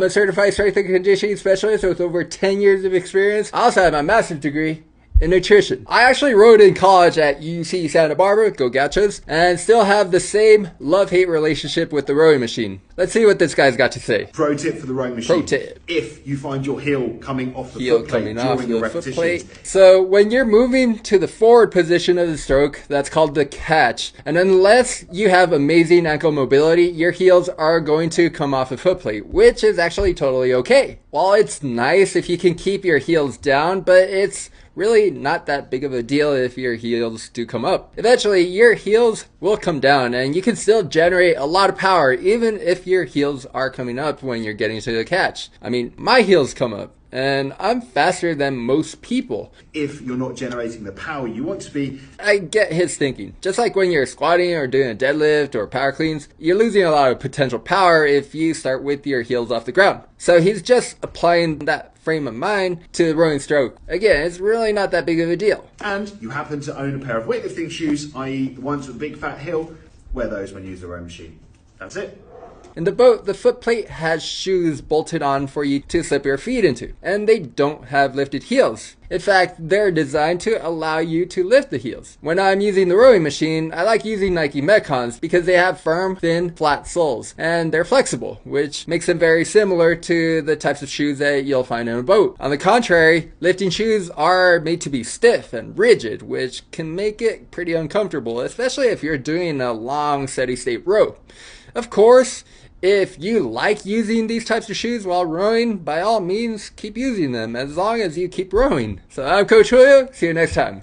I'm a certified strength and conditioning specialist with over 10 years of experience. I also have my master's degree in nutrition. I actually rode in college at UC Santa Barbara, go Gauchos, and still have the same love-hate relationship with the rowing machine. Let's see what this guy's got to say. Pro tip for the rowing machine. Pro tip. If you find your heel coming off the footplate during your repetitions. So when you're moving to the forward position of the stroke, that's called the catch. And unless you have amazing ankle mobility, your heels are going to come off the footplate, which is actually totally okay. While it's nice if you can keep your heels down, but it's really not that big of a deal if your heels do come up. Eventually, your heels will come down and you can still generate a lot of power even if your heels are coming up when you're getting to the catch. I mean, my heels come up and I'm faster than most people. If you're not generating the power you want to be. I get his thinking. Just like when you're squatting or doing a deadlift or power cleans, you're losing a lot of potential power if you start with your heels off the ground. So he's just applying that frame of mind to the rowing stroke. Again, it's really not that big of a deal. And you happen to own a pair of weightlifting shoes, i.e. the ones with a big fat heel, wear those when you use the rowing machine. That's it. In the boat, the footplate has shoes bolted on for you to slip your feet into, and they don't have lifted heels. In fact, they're designed to allow you to lift the heels. When I'm using the rowing machine, I like using Nike Metcons because they have firm, thin, flat soles, and they're flexible, which makes them very similar to the types of shoes that you'll find in a boat. On the contrary, lifting shoes are made to be stiff and rigid, which can make it pretty uncomfortable, especially if you're doing a long, steady state row. Of course, if you like using these types of shoes while rowing, by all means, keep using them as long as you keep rowing. So I'm Coach Julio. See you next time.